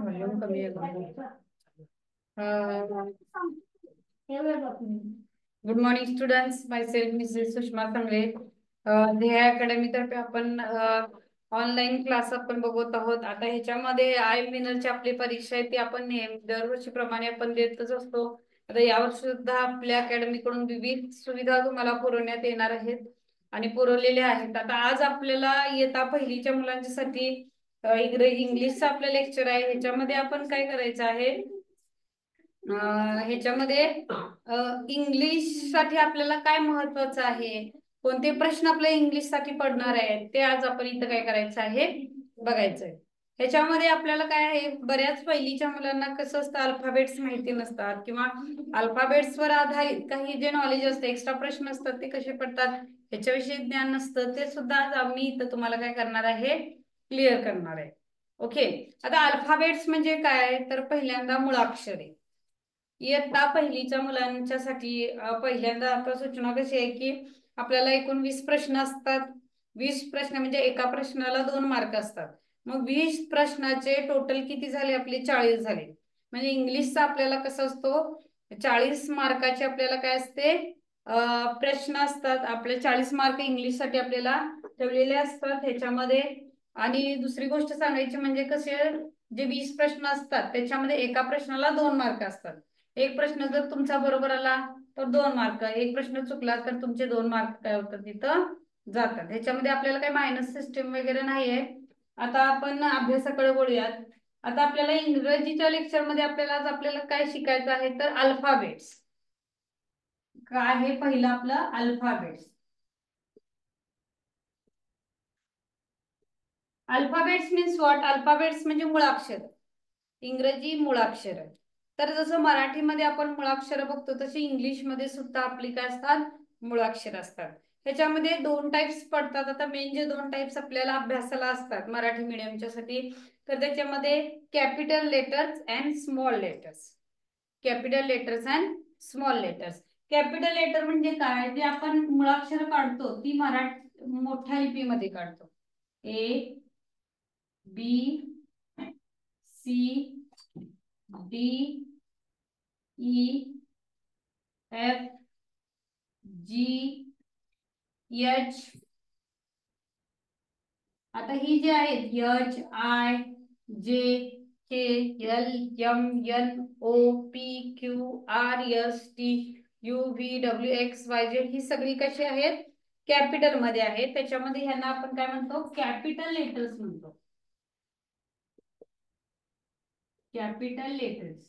Volume कमी आहे. Good morning students, माय self Mrs Sushma सांगले. ध्येय अकॅडमी तर्फे आपण ऑनलाईन क्लास आपण बघत आहोत. आता ह्याच्यामध्ये आय विनरची आपली परीक्षा आहे ती आपण दरवर्षीप्रमाणे आपण देतच असतो. आता यावर्षी सुद्धा आपल्या अकॅडमीकडून विविध सुविधा तुम्हाला पुरवण्यात येणार आहेत आणि पुरवलेल्या आहेत. आता आज आपल्याला इयत्ता पहिलीच्या मुलांच्यासाठी इंग्लिशचं आपलं लेक्चर आहे. ह्याच्यामध्ये आपण काय करायचं आहे, ह्याच्यामध्ये इंग्लिश साठी आपल्याला काय महत्वाचं आहे, कोणते प्रश्न आपल्या इंग्लिश साठी पडणार आहेत ते आज आपण इथं काय करायचं आहे बघायचंय. ह्याच्यामध्ये आपल्याला काय आहे, बऱ्याच पहिलीच्या मुलांना कसं असतं, अल्फाबेट्स माहिती नसतात किंवा अल्फाबेट्सवर आधारित काही जे नॉलेज असते, एक्स्ट्रा प्रश्न असतात ते कसे पडतात ह्याच्याविषयी ज्ञान नसतं, ते सुद्धा आज आम्ही इथं तुम्हाला काय करणार आहे, क्लिअर करणार आहे. ओके. आता अल्फाबेट्स म्हणजे काय, तर पहिल्यांदा मुळाक्षरे. इयत्ता पहिलीच्या मुलांच्यासाठी पहिल्यांदा आता सूचना कशी आहे की आपल्याला एकूण 20 प्रश्न असतात. 20 प्रश्न म्हणजे एका प्रश्नाला 2 मार्क असतात. मग 20 प्रश्नाचे टोटल किती झाले आपले, 40 झाले. म्हणजे इंग्लिशचा आपल्याला कसं असतो, 40 मार्काचे आपल्याला काय असते, प्रश्न असतात. आपले 40 मार्क इंग्लिश साठी आपल्याला ठेवलेले असतात ह्याच्यामध्ये. आणि दुसरी गोष्ट सांगायची म्हणजे कसे, जे 20 प्रश्न असतात त्याच्यामध्ये एका प्रश्नाला 2 मार्क असतात. एक प्रश्न जर तुमचा बरोबर आला तर 2 मार्क, एक प्रश्न चुकला तर तुमचे 2 मार्क काय होतात तिथं जातात. ह्याच्यामध्ये आपल्याला काही मायनस सिस्टीम वगैरे नाहीये. आता आपण अभ्यासाकडे बोलूयात. आता आपल्याला इंग्रजीच्या लेक्चर मध्ये आपल्याला काय शिकायचं आहे, तर अल्फाबेट्स. काय आहे पहिलं आपलं alphabets. Alphabets means what, alphabets म्हणजे मुळाक्षर, इंग्रजी मुळाक्षर. तर जसं मराठीमध्ये आपण मुळाक्षर बघतो तशी इंग्लिशमध्ये सुद्धा आपली काय असतात, मुळाक्षर असतात. ह्याच्यामध्ये 2 टाइप्स पडतात. आता मेन जे 2 टाइप्स आपल्याला अभ्यासाला असतात मराठी मीडियमच्या साठी, तर त्याच्यामध्ये capital letters and small letters. Capital letters and small letters. Capital letter म्हणजे काय, जे आपण मुळाक्षर काढतो ती मराठी मोठ्या लिपीमध्ये काढतो. A, B, C, D, E, F, G, H. आता ही जी आहेत H, I, J, K, L, M, N, O, P, Q, R, S, T, U, V, W, X, Y, Z ही सगळी कशी आहेत, कॅपिटल मध्ये आहेत. त्याच्यामध्ये ह्यांना आपण काय म्हणतो, कॅपिटल लेटर्स म्हणतो. Capital letters.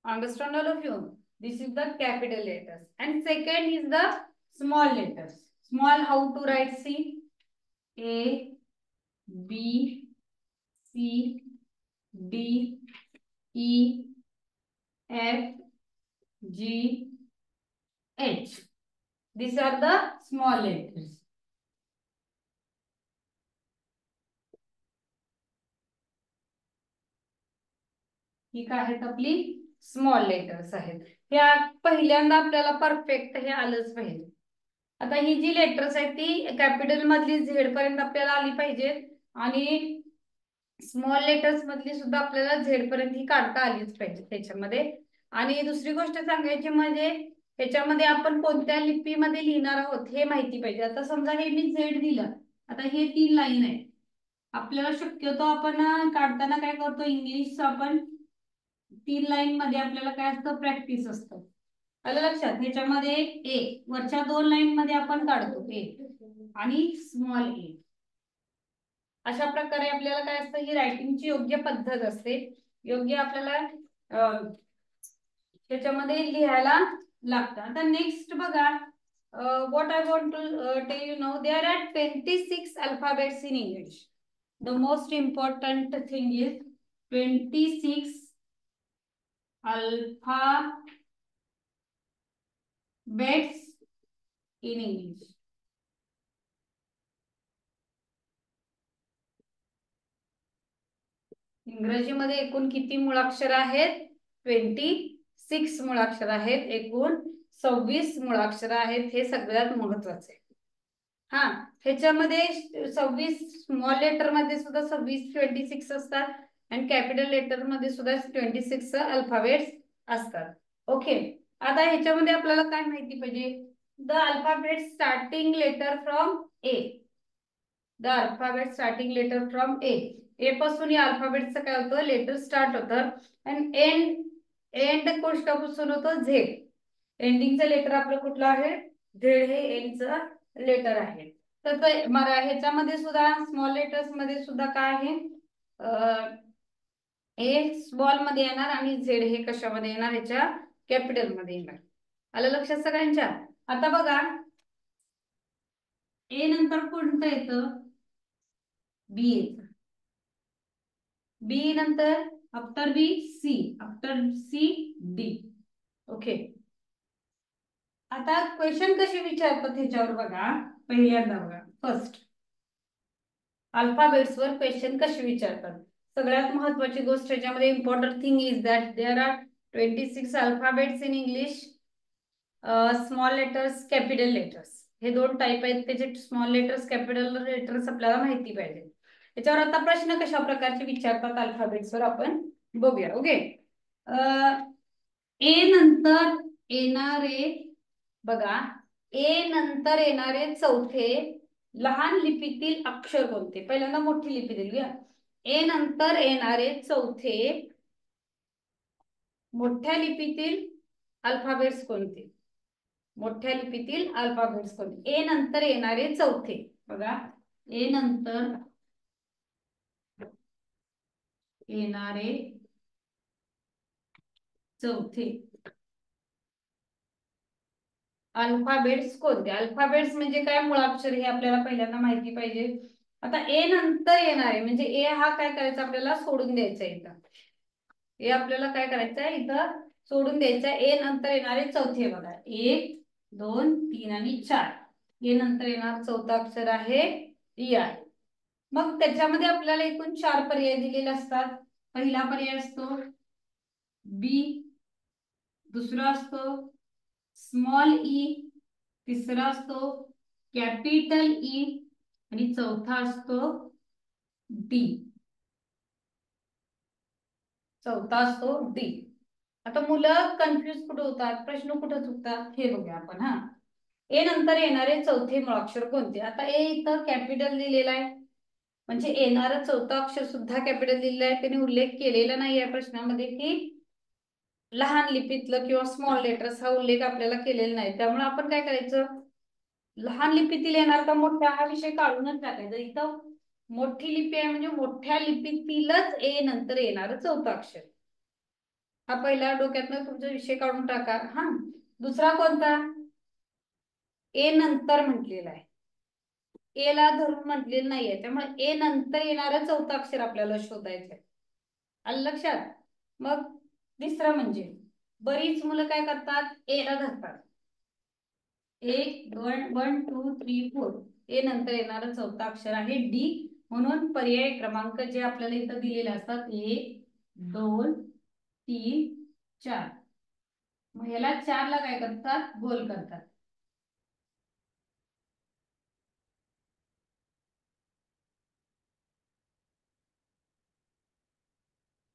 Understand all of you? This is the capital letters. And second is the small letters. Small, how to write? See, A, B, C, D, E, F, G, H. These are the small letters. ही काय आहेत आपली small letters आहेत. ह्या पहिल्यांदा आपल्याला perfect हे आलंच पाहिजे. आता ही जी लेटर्स आहेत ती कॅपिटल मधली झेड पर्यंत आपल्याला आली पाहिजेत आणि स्मॉल लेटर्स मधली सुद्धा आपल्याला झेड पर्यंत ही काढता आलीच पाहिजे त्याच्यामध्ये. आणि दुसरी गोष्ट सांगायची म्हणजे ह्याच्यामध्ये आपण कोणत्या लिपीमध्ये लिहिणार आहोत हे माहिती पाहिजे. आता समजा हे मी झेड दिलं, आता हे 3 लाईन आहे. आपल्याला शक्यतो आपण काढताना काय करतो, इंग्लिशचं आपण 3 लाईन मध्ये आपल्याला काय असतं, प्रॅक्टिस असतं. आलं लक्षात. ह्याच्यामध्ये ए वरच्या 2 लाईन मध्ये आपण काढतो ए आणि स्मॉल ए. अशा प्रकारे आपल्याला काय असतं, ही रायटिंगची योग्य पद्धत असते. योग्य आपल्याला त्याच्यामध्ये लिहायला लागतं. आता नेक्स्ट बघा, what I want to tell you now, there are 26 alphabets in English. The most important thing is 26 alphabets in English. इंग्रजीमध्ये एकूण किती मुळाक्षर आहेत, 26 मुळाक्षर आहेत. एकूण 26 मुळाक्षर आहेत. हे सगळ्यात महत्वाचे. हा, ह्याच्यामध्ये 26 स्मॉल लेटर मध्ये सुद्धा 26 असतात आणि कॅपिटल लेटर मध्ये सुद्धा 26 अल्फाबेट्स असतात. ओके, आता ह्याच्यामध्ये आपल्याला काय माहिती पाहिजे? The alphabet starting letter from A. The alphabet starting letter from A. A पासून या अल्फाबेटचं काय होतं? लेटर स्टार्ट होतं आणि एंड एंड कोष्टापासून होतं झेड. एंडिंगचं लेटर आपलं कुठलं आहे? झेड हे एंडचं लेटर आहे. तर ह्याच्यामध्ये सुद्धा स्मॉल लेटर्स मध्ये सुद्धा काय आहे? ए स्मॉल मध्ये येणार आणि झेड हे कशामध्ये येणार? ह्याच्या कॅपिटल मध्ये येणार. आलं लक्षात सगळ्यांच्या? आता बघा, ए नंतर कोणतं येतं? बी येतं. बी नंतर after B C, after C D. Okay, आता क्वेश्चन कसे विचारतात ह्याच्यावर बघा. पहिल्यांदा बघा, फर्स्ट अल्फाबेट्स वर क्वेश्चन कसे विचारतात. सगळ्यात महत्त्वाची गोष्ट याच्यामध्ये important thing is that there are 26 alphabets in English. Small letters, capital letters हे दोन टाइप आहेत. त्याचे स्मॉल लेटर्स, कॅपिटल लेटर्स आपल्याला माहिती पाहिजे. याच्यावर आता प्रश्न कशा प्रकारचे विचारतात अल्फाबेट्स वर आपण बघूया. ओके, ए नंतर येणारे बघा, ए नंतर येणारे चौथे लहान लिपीतील अक्षर कोणते? पहिल्यांदा मोठी लिपी दिली. ए नंतर येणारे चौथे मोठ्या लिपीतील अल्फाबेट्स कोणते? मोठ्या लिपीतील अल्फाबेट्स कोणते? ए नंतर येणारे चौथे बघा, ए नंतर येणारे चौथे अल्फाबेट्स कोणते? अल्फाबेट्स म्हणजे काय? मुळाक्षर हे आपल्याला पहिल्यांदा माहिती पाहिजे. आता ए नंतर येणारे म्हणजे ए हा काय करायचा? आपल्याला सोडून द्यायचा इथं. ए आपल्याला काय करायचं आहे? इथं सोडून द्यायचं. ए नंतर येणारे चौथे बघा, 1 2 3 आणि 4. ए नंतर येणार चौथा अक्षर आहे ई आहे. मग त्याच्यामध्ये आपल्याला एकूण 4 पर्याय दिलेले असतात. पहिला पर्याय असतो बी, दुसरा असतो स्मॉल ई, तिसरा असतो कॅपिटल ई आणि चौथा असतो डी. चौथा असतो डी. आता मुलं कन्फ्युज कुठे होतात? प्रश्न कुठे चुकतात? हे बघूया आपण. हा, ए नंतर येणारे चौथे मुळाक्षर कोणते? आता ए इथं कॅपिटल दिलेला आहे म्हणजे येणारं चौथं अक्षर सुद्धा कॅपिटल दिलेलं आहे. त्याने उल्लेख केलेला नाही या प्रश्नामध्ये की लहान लिपीतलं किंवा स्मॉल लेटर्स हा उल्लेख आपल्याला केलेला नाही. त्यामुळे आपण काय करायचं? लहान लिपीतील येणार का मोठ्या हा विषय काढूनच टाकायचा. इथं मोठी लिपी आहे म्हणजे मोठ्या लिपीतीलच ए नंतर येणार चौथा अक्षर. हा पहिला डोक्यातनं तुमचा विषय काढून टाका. हा, दुसरा कोणता? ए नंतर म्हटलेला आहे, ए ला धरून म्हटलेलं नाहीये. त्यामुळे ए नंतर येणारं चौथा अक्षर आपल्याला शोधायचं आहे. आलं लक्षात? मग तिसरं म्हणजे बरीच मुलं काय करतात? ए ला धरतात. 1 2 1 2 3 4. ए नंतर येणारं चौथा अक्षर आहे डी. म्हणून पर्याय क्रमांक जे आपल्याला इथं दिलेले असतात 1 2 3 4. मग याला 4 ला काय करतात? गोल करतात.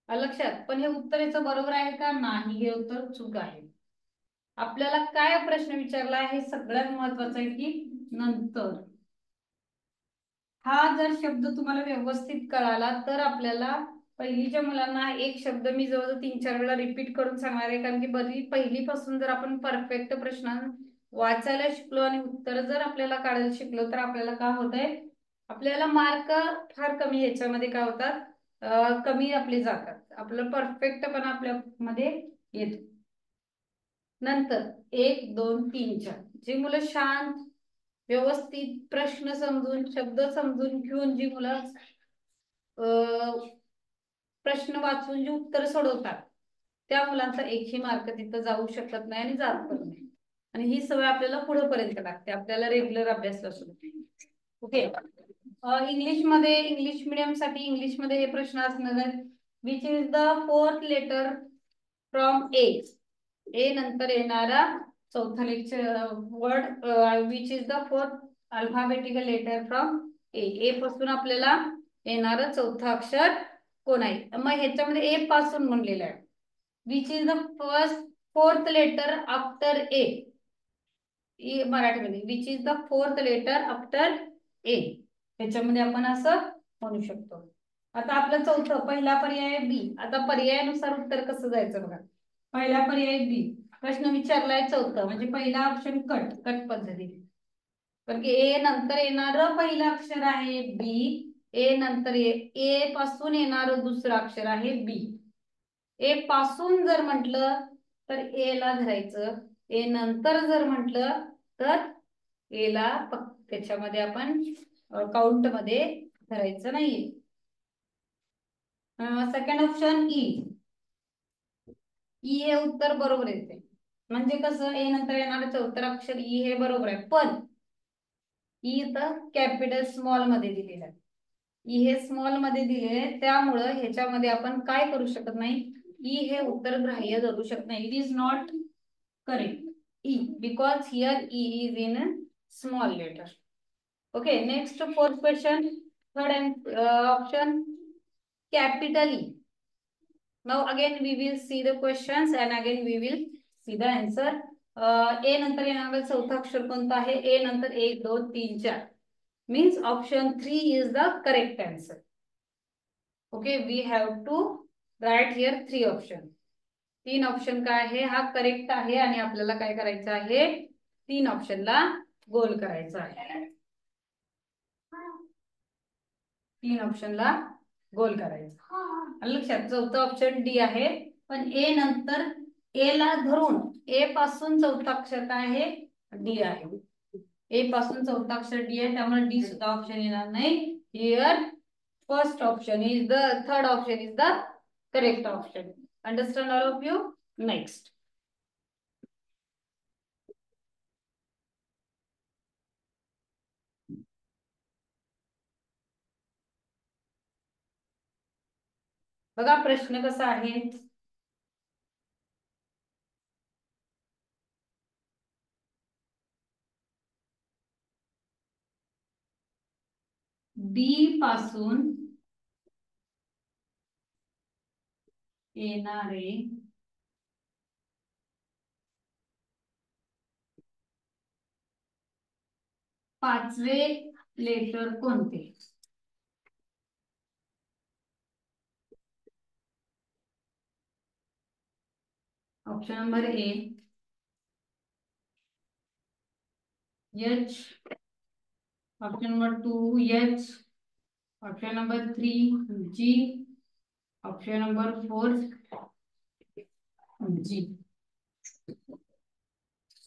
लक्षात? पण हे उत्तर याचं बरोबर आहे का? नाही, हे उत्तर चूक आहे. आपल्याला काय प्रश्न विचारला आहे? सगळ्यात महत्वाचं आहे की नंतर. हा जर शब्द तुम्हाला व्यवस्थित कळाला तर आपल्याला पहिलीच्या मुलांना एक शब्द मी जवळजवळ 3-4 वेळा रिपीट करून सांगणार आहे. कारण की पहिलीपासून जर आपण परफेक्ट प्रश्न वाचायला शिकलो आणि उत्तर जर आपल्याला काढायला शिकलो तर आपल्याला काय होतंय? आपल्याला मार्क फार कमी ह्याच्यामध्ये काय होतात? कमी आपले जातात. आपलं परफेक्ट पण आपल्या मध्ये येतो. नंतर 1 2 3 4 जी मुलं शांत व्यवस्थित प्रश्न समजून शब्द समजून घेऊन जी मुलं प्रश्न वाचून जी उत्तर सोडवतात त्या मुलांचा एकही मार्क तिथं जाऊ शकत नाही आणि जात पण नाही. आणि ही सवय आपल्याला पुढे पर्यंत लागते. आपल्याला रेग्युलर अभ्यास सुद्धा. ओके, इंग्लिश मिडियम साठी इंग्लिश मध्ये हे प्रश्न असणार आहेत. Which is the fourth letter from A. A नंतर येणारा चौथा lecture word which is the fourth alphabetical letter from A. A पासून आपल्याला येणारं चौथं अक्षर कोण आहे? मग ह्याच्यामध्ये ए पासून म्हणलेलं आहे. Which is the first fourth letter after A. मराठीमध्ये which is the fourth letter after A. ह्याच्यामध्ये आपण असं म्हणू शकतो. आता आपलं चौथं पहिला पर्याय बी. आता पर्यायानुसार उत्तर कसं जायचं बघा. पहिला पर्याय बी. प्रश्न विचारलाय चौथं म्हणजे पहिला ऑप्शन कट कट पद्धतीने. कारण की ए नंतर येणारं पहिलं अक्षर आहे बी. ए नंतर ए पासून येणारं दुसरं अक्षर आहे बी. ए पासून जर म्हटलं तर ए ला धरायचं. ए नंतर जर म्हटलं तर ए ला त्याच्यामध्ये आपण काउंट मध्ये धरायचं नाहीये. Second option E. ई हे उत्तर बरोबर येते. म्हणजे कसं ए नंतर येणारं चौथं अक्षर ई हे बरोबर आहे. पण ई तर कॅपिटल स्मॉल मध्ये दिलेलं आहे. ई हे स्मॉल मध्ये दिले त्यामुळं ह्याच्यामध्ये आपण काय करू शकत नाही. ई हे उत्तर ग्राह्य धरू शकत नाही. It is not correct E because here E is in small letter. Okay next fourth question. Third option capital E. Now again we will see the questions and again we will see the answer. ए नंतर येणारा चौथा अक्षर कोणता आहे? ए नंतर 1 2 3 4 means option 3 is the correct answer. Okay, we have to write here 3 option. 3 option काय आहे? हा करेक्ट आहे आणि आपल्याला काय करायचं आहे? 3 ऑप्शनला गोल करायचं आहे. 3 ऑप्शनला गोल करायचं. लक्षात चौथा ऑप्शन डी आहे. पण ए नंतर ए ला धरून ए पासून चौथा अक्षर काय आहे? डी आहे. ए पासून चौथा अक्षर डी आहे त्यामुळे डी सुद्धा ऑप्शन येणार नाही. Here first option is the third option is the correct option. Understand all of you? Next. बघा प्रश्न कसा आहे. डी पासून येणारे पाचवे लेटर कोणते? Option number A H. Option number 2 H. Option number 3 G. Option number 4 G.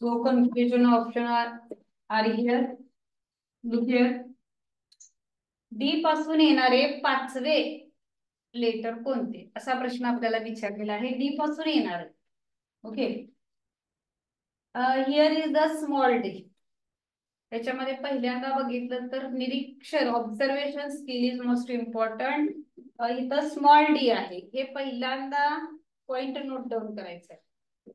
So confusion option are here. Look here. D पासून येणारे पाचवे लेटर कोणते असा प्रश्न आपल्याला विचारलेला आहे. डी पासून येणार. Okay here is the small D. त्याच्यामध्ये पहिल्यांदा बघितलं तर निरीक्षण observation skill is most important. इथं स्मॉल डी आहे. हे पहिल्यांदा पॉइंट नोट डाऊन करायचं आहे.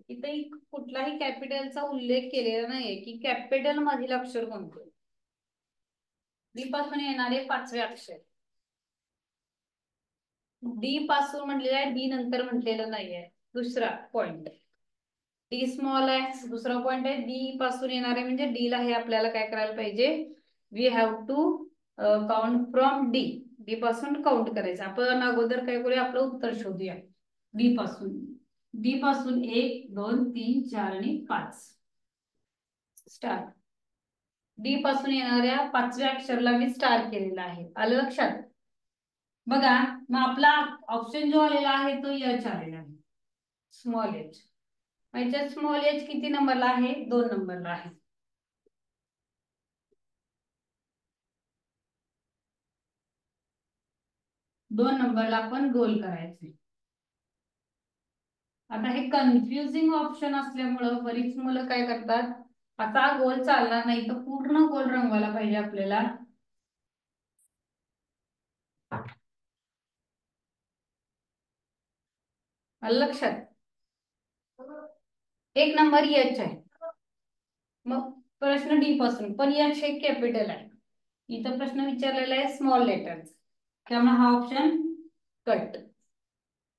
इथे कुठलाही कॅपिटलचा उल्लेख केलेला नाहीये की कॅपिटल मधील अक्षर कोणते. डी पासून येणारे पाचवे अक्षर. डी पासून म्हटलेलं आहे. डी नंतर म्हटलेलं नाहीये. दुसरा पॉइंट डी स्मॉल आहे. दुसरा पॉइंट आहे डी पासून येणारे म्हणजे डी ला हे आपल्याला काय करायला पाहिजे. We have to count from D. D पासून काउंट करायचं. आपण अगोदर काय करूया आपलं उत्तर शोधूया. डी पासून. डी पासून 1 2 3 4 आणि 5 स्टार. डी पासून येणाऱ्या पाचव्या अक्षरला मी स्टार केलेला आहे. आलं लक्षात? बघा मग आपला ऑप्शन जो आलेला आहे तो एच आलेला आहे. Small H. म्हणजे स्मॉल एच किती नंबरला आहे? 2 नंबरला आहे. दोन नंबरला आपण गोल करायचे. आता हे कन्फ्युजिंग ऑप्शन असल्यामुळं बरीच मुलं काय करतात. आता गोल चालणार नाही तर पूर्ण गोल रंगवायला पाहिजे आपल्याला. लक्षात? एक नंबर एच आहे. मग प्रश्न डी पासून, पण एच हे कॅपिटल आहे. इथं प्रश्न विचारलेला आहे स्मॉल लेटर्स, त्यामुळे हा ऑप्शन कट,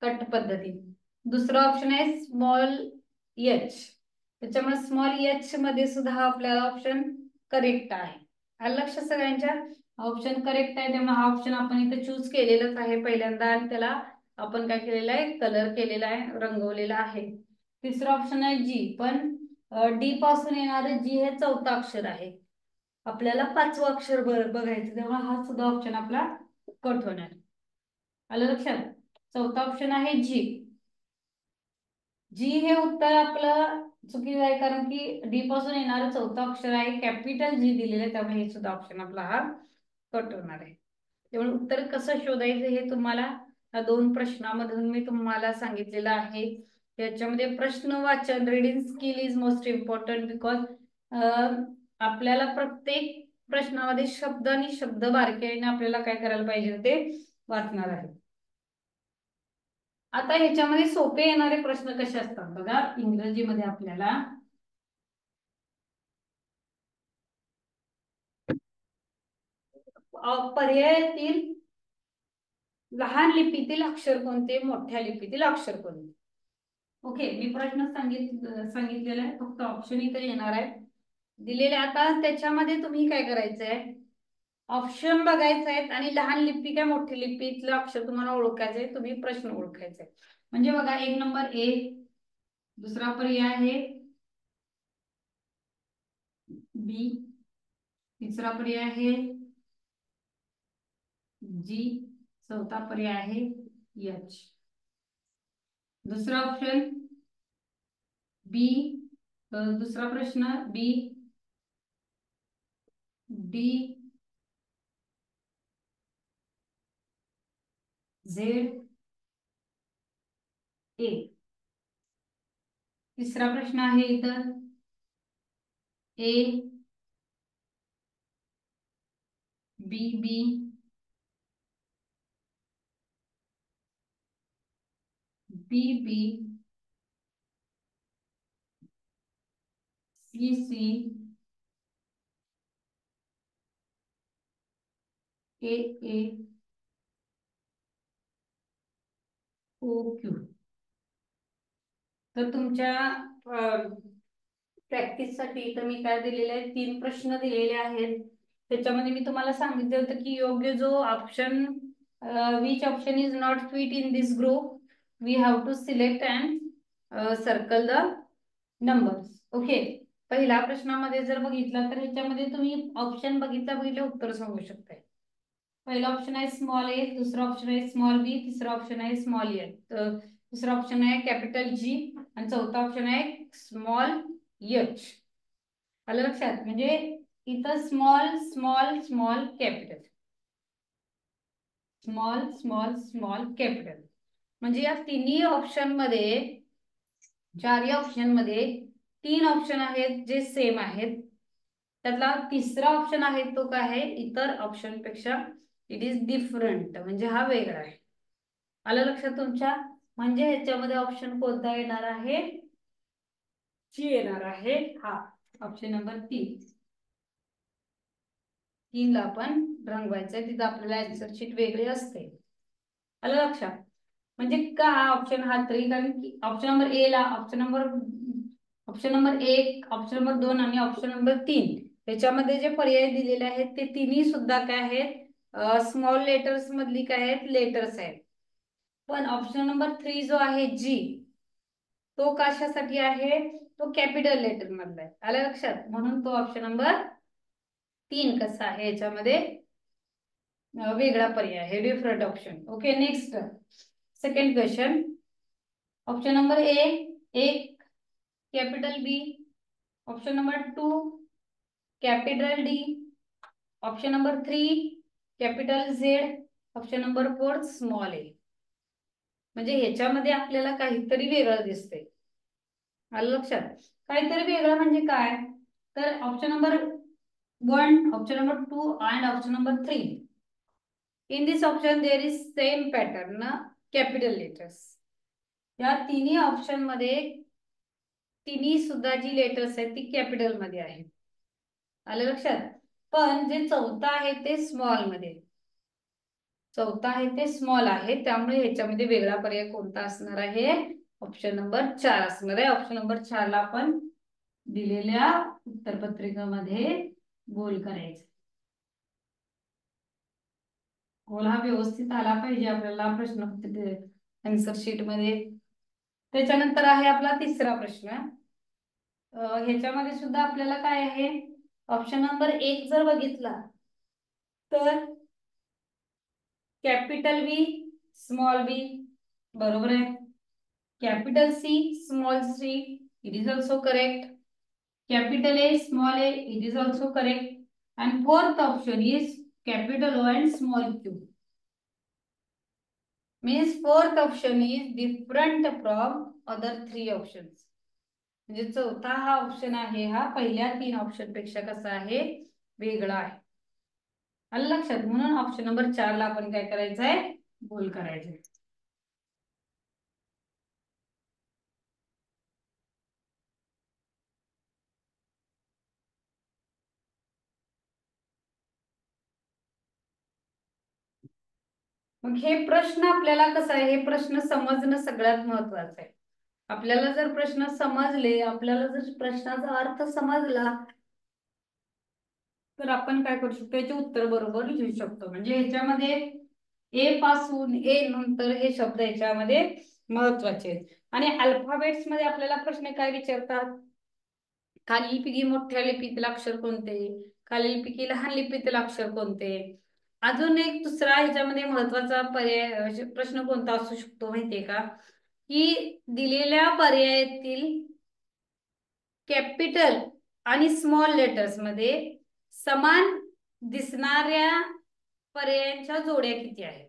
कट पद्धती. दुसरा ऑप्शन आहे स्मॉल एच, त्याच्यामुळे स्मॉल एच मध्ये सुद्धा हा आपल्याला ऑप्शन करेक्ट आहे. आलं लक्षात सगळ्यांच्या? ऑप्शन करेक्ट आहे, त्यामुळे हा ऑप्शन आपण इथे चूज केलेलाच आहे पहिल्यांदा, आणि त्याला आपण काय केलेलं आहे, कलर केलेला आहे, रंगवलेला आहे. तिसरा ऑप्शन आहे जी, पण डी पासून येणारे जी हे चौथा अक्षर आहे, आपल्याला पाचवं अक्षर बघायचं, त्यामुळे हा सुद्धा ऑप्शन आपला कट होणार. आलं लक्षात? चौथा ऑप्शन आहे जी. जी हे उत्तर आपलं चुकीचं आहे, कारण की डी पासून येणारं चौथा अक्षर आहे कॅपिटल जी दिलेलं आहे, त्यामुळे हे सुद्धा ऑप्शन आपला हा कट होणार आहे. त्यामुळे उत्तर कसं शोधायचं हे तुम्हाला या दोन प्रश्नामधून मी तुम्हाला सांगितलेलं आहे. त्याच्यामध्ये प्रश्न वाचन, reading skill is most important, because आपल्याला प्रत्येक प्रश्नामध्ये शब्द आणि शब्द बारकाईने आपल्याला काय करायला पाहिजे ते वाचणार आहे. आता ह्याच्यामध्ये सोपे येणारे प्रश्न कसे असतात बघा, इंग्रजीमध्ये आपल्याला पर्यायातील लहान लिपीतील अक्षर कोणते, मोठ्या लिपीतील अक्षर कोणते. ओके, मी प्रश्न सांगितलेला आहे, फक्त ऑप्शन इथे येणार आहे दिलेले. आता त्याच्यामध्ये तुम्ही काय करायचंय, ऑप्शन बघायचे आहेत आणि लहान लिपी काय मोठी लिपीतलं अक्षर तुम्हाला ओळखायचंय, तुम्ही प्रश्न ओळखायचे. म्हणजे बघा, एक नंबर ए, दुसरा पर्याय आहे बी, तिसरा पर्याय आहे जी, चौथा पर्याय आहे एच. दुसरा ऑप्शन बी, दुसरा प्रश्न बी, डी, झेड, ए. तिसरा प्रश्न आहे इथं ए, बी, बी, बी, बी, सी, सी, ए, ए, ओ, क्यू. तर तुमच्या प्रॅक्टिस साठी इथं मी काय दिलेले आहे, 3 प्रश्न दिलेले आहेत. त्याच्यामध्ये मी तुम्हाला सांगितलं होतं की योग्य जो option, which option is not fit in this group, we have to select and circle the numbers. Okay, पहिल्या प्रश्नामध्ये जर बघितलं तर ह्याच्यामध्ये तुम्ही ऑप्शन बघितलं उत्तर सांगू शकताय. पहिला ऑप्शन आहे स्मॉल ए, दुसरा ऑप्शन आहे स्मॉल बी, तिसरा ऑप्शन आहे स्मॉल ए, दुसरा ऑप्शन आहे कॅपिटल जी, आणि चौथा ऑप्शन आहे स्मॉल एच. आलं लक्षात? म्हणजे इथं small small small capital, small small small capital, म्हणजे या तिन्ही ऑप्शन मध्ये, चारही ऑप्शन मध्ये 3 ऑप्शन आहेत जे सेम आहेत. त्यातला तिसरा ऑप्शन आहे तो काय आहे, इतर ऑप्शन पेक्षा इट इज डिफरंट, म्हणजे हा वेगळा आहे. आलं लक्षात तुमच्या? म्हणजे ह्याच्यामध्ये ऑप्शन कोणता येणार आहे, ची येणार आहे, हा ऑप्शन नंबर 3. 3 ला आपण रंगवायचंय, तिथं आपल्याला आन्सर शीट वेगळी असते. आलं लक्षात? म्हणजे का ऑप्शन हा तरी, कारण की ऑप्शन नंबर ए ला ऑप्शन नंबर 1, ऑप्शन नंबर 2 आणि ऑप्शन नंबर 3 त्याच्यामध्ये जे पर्याय दिलेले आहेत ते तिन्ही सुद्धा काय आहेत, स्मॉल लेटर्स मधली काय आहेत, लेटर्स आहेत. पण ऑप्शन नंबर 3 जो आहे जी, तो कशासाठी आहे, तो कॅपिटल लेटर मधला आहे. आलं लक्षात? म्हणून तो ऑप्शन नंबर 3 कसा आहे याच्यामध्ये वेगळा पर्याय आहे, different option. Okay, next second question. Option number A 1 capital B, option number 2 capital D, option number 3 capital Z, option number 4 small A. म्हणजे ह्याच्यामध्ये आपल्याला काहीतरी वेगळं दिसतंय. आलं लक्षात? काहीतरी वेगळं म्हणजे काय, तर option number 1, option number 2 and option number 3, in this option there is same pattern, capital letters. या तिन्ही ऑप्शन मध्ये तिन्ही सुद्धा जी लेटर्स आहेत ती कॅपिटल मध्ये आहेत. आलं लक्षात. पण जे चौथं आहे ते स्मॉल मध्ये, चौथा आहे ते स्मॉल आहे, त्यामुळे ह्याच्यामध्ये वेगळा पर्याय कोणता असणार आहे? ऑप्शन नंबर 4 असणार आहे. ऑप्शन नंबर 4 ला आपण दिलेल्या उत्तरपत्रिकेमध्ये गोल करायचं. गोल हा व्यवस्थित आला पाहिजे आपल्याला प्रश्न आन्सर शीट मध्ये. त्याच्यानंतर आहे आपला तिसरा प्रश्न. ह्याच्यामध्ये सुद्धा आपल्याला काय आहे, ऑप्शन नंबर 1 जर बघितला तर कॅपिटल बी स्मॉल बी बरोबर आहे. Capital C small C, it is also correct. Capital A, small a, it is also correct. And fourth option is capital O and small q. Means fourth option is different from other three options. म्हणजे चौथा हा option आहे हा पहिल्या 3 option पेक्षा कसा आहे, वेगळा आहे. आलं लक्षात. म्हणून ऑप्शन नंबर 4 ला आपण काय करायचं आहे, गोल करायचं. मग हे प्रश्न आपल्याला कसं आहे, हे प्रश्न समजणं सगळ्यात महत्वाचं आहे. आपल्याला जर प्रश्न समजले, आपल्याला जर प्रश्नाचा अर्थ समजला तर आपण काय करू शकतो, याचे उत्तर बरोबर लिहू शकतो. म्हणजे ह्याच्यामध्ये ए पासून ए नंतर हे शब्द याच्यामध्ये महत्वाचे आहेत. आणि अल्फाबेट्स मध्ये आपल्याला प्रश्न काय विचारतात, खालील पैकी मोठ्या लिपीतील अक्षर कोणते, खालील पैकी लहान लिपीतील अक्षर कोणते. अजून एक दुसरा ह्याच्यामध्ये महत्वाचा पर्याय प्रश्न कोणता असू शकतो माहितीये का, की दिलेल्या पर्यायातील कॅपिटल आणि स्मॉल लेटर्स मध्ये समान दिसणाऱ्या पर्यायांच्या जोड्या किती आहेत.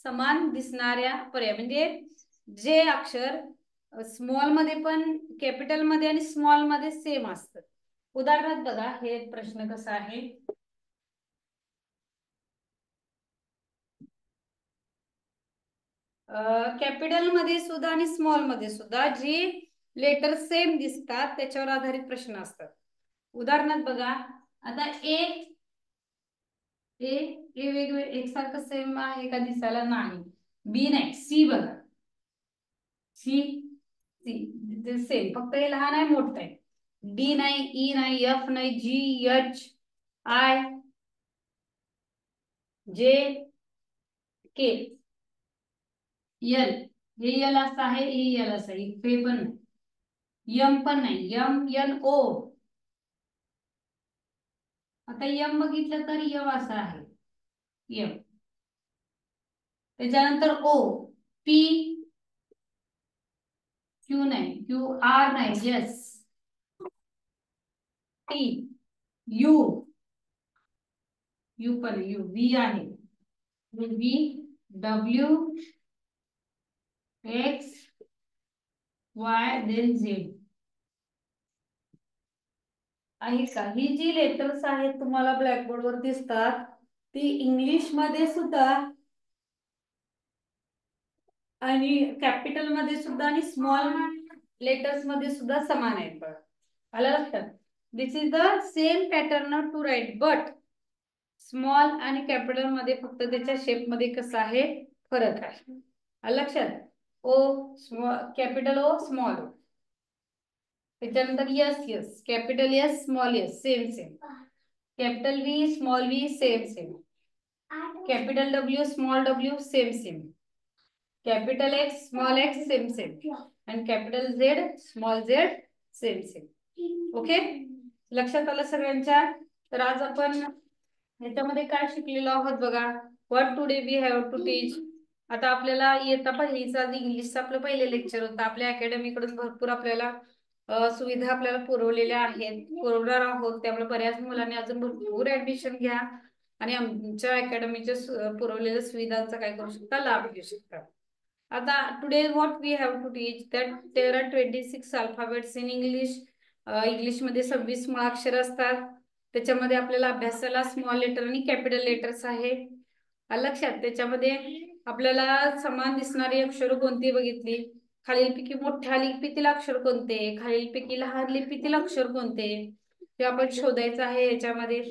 समान दिसणाऱ्या पर्याय म्हणजे जे अक्षर स्मॉल मध्ये पण कॅपिटल मध्ये आणि स्मॉल मध्ये सेम असतात. उदाहरणार्थ बघा, हे प्रश्न कसा आहे, कॅपिटल मध्ये सुद्धा आणि स्मॉल मध्ये सुद्धा जी लेटर सेम दिसतात त्याच्यावर आधारित प्रश्न असतात. उदाहरणार्थ बघा, आता ए ए ए वेगवेगळे एकसारखं सेम आहे का दिसायला, नाही. बी नाही, सी बघा, सी सी सेम, फक्त हे लहान आहे मोठं आहे. डी नाही, ई नाही, एफ नाही, जी H I J K L, हे एल असं आहे, हे एल असं आहे, पे पण नाही, यम पण नाही, यम एन ओ. आता यम बघितलं तर यम असं आहे, यम. त्याच्यानंतर ओ, पी क्यू नाही, क्यू आर नाही, एस टी, यू यू पण यू, व्ही आहे, V W X Y then Z आहे का. ही जी लेटर्स आहेत तुम्हाला ब्लॅकबोर्ड वर दिसतात ती इंग्लिश मध्ये सुद्धा आणि कॅपिटल मध्ये सुद्धा आणि स्मॉल लेटर्स मध्ये सुद्धा समान आहेत. बघा, आलं लक्षात. This is the same pattern to right, but small आणि कॅपिटल मध्ये फक्त त्याच्या शेप मध्ये कसं आहे, फरक आहे. आलं लक्षात. O small, capital O small O. त्याच्यानंतर yes yes, capital S small S same same, capital V small V same same, capital W small W same same, capital X small X same same, आणि capital Z small Z same same. Okay, लक्षात आलं सगळ्यांच्या. तर आज आपण ह्याच्यामध्ये काय शिकलेलो आहोत बघा, what today we have to teach. आता आपल्याला येता पहिलीचा इंग्लिशचं आपलं पहिले लेक्चर होतं. आपल्या अकॅडमी कडून भरपूर आपल्याला सुविधा आपल्याला पुरवलेल्या आहेत, पुरवणार आहोत. त्यामुळे बऱ्याच मुलांनी अजून भरपूर ऍडमिशन घ्या आणि आमच्या अकॅडमीच्या पुरवलेल्या सुविधांचा काय करू शकता, लाभ घेऊ शकता. आता today what we have to teach that there are 26 alphabets in English. English मध्ये 26 मुळाक्षर असतात. त्याच्यामध्ये आपल्याला अभ्यासाला स्मॉल लेटर आणि कॅपिटल लेटर्स आहे. लक्षात. त्याच्यामध्ये आपल्याला समान दिसणारी अक्षर कोणती बघितली, खालीलपैकी मोठ्या लिपीतील अक्षर कोणते, खालीलपैकी लहान लिपीतील अक्षर कोणते, ते आपण शोधायचं आहे. याच्यामध्ये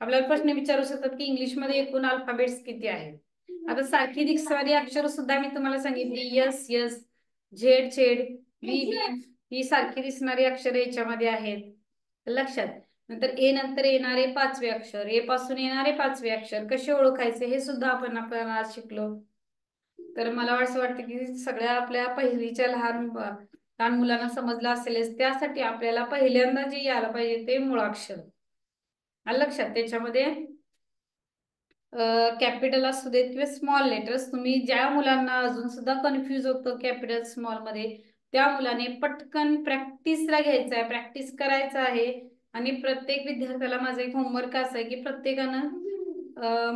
आपल्याला प्रश्न विचारू शकतात की इंग्लिशमध्ये एकूण अल्फाबेट्स किती आहेत. आता सारखी दिसणारी अक्षर सुद्धा मी तुम्हाला सांगितली, यस यस, झेड झेड, बी बी, ही सारखी दिसणारी अक्षरे याच्यामध्ये आहेत. लक्षात. नंतर ए नंतर येणारे पाचवे अक्षर, ए पासून येणारे पाचवे अक्षर कसे ओळखायचे हे सुद्धा आपण आज शिकलो. तर मला असं वाटतं की सगळ्या आपल्या पहिलीच्या लहान लहान मुलांना समजलं असेलच. त्यासाठी आपल्याला पहिल्यांदा जे यायला पाहिजे ते मुळाक्षर. लक्षात. त्याच्यामध्ये कॅपिटल असू देत किंवा स्मॉल लेटर्स, तुम्ही ज्या मुलांना अजून सुद्धा कन्फ्युज होतं कॅपिटल स्मॉल मध्ये, त्या मुलाने पटकन प्रॅक्टिसला घ्यायचं आहे, प्रॅक्टिस करायचं आहे. आणि प्रत्येक विद्यार्थ्याला माझा एक होमवर्क असा आहे की प्रत्येकानं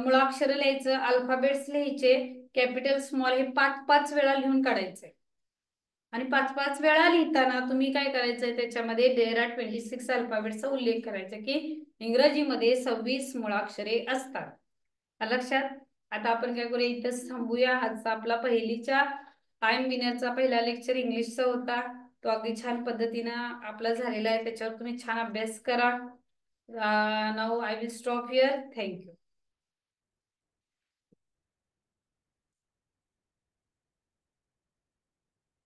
मुळाक्षर लिहायचं, अल्फाबेट्स लिहायचे, कॅपिटल स्मॉल हे 5-5 वेळा लिहून काढायचंय. आणि 5-5 वेळा लिहिताना तुम्ही काय करायचंय, त्याच्यामध्ये देअर आर 26 अल्फाबेटचा उल्लेख करायचा की इंग्रजीमध्ये 26 मुळाक्षरे असतात. लक्षात. आता आपण काय करूया, इथंच थांबूया. आजचा आपला पहिलीच्या आय एम विनरचा पहिला लेक्चर इंग्लिशचा होता. तो अगदी छान पद्धतीनं आपला झालेला आहे. त्याच्यावर तुम्ही छान अभ्यास करा. Now I will stop here. Thank you.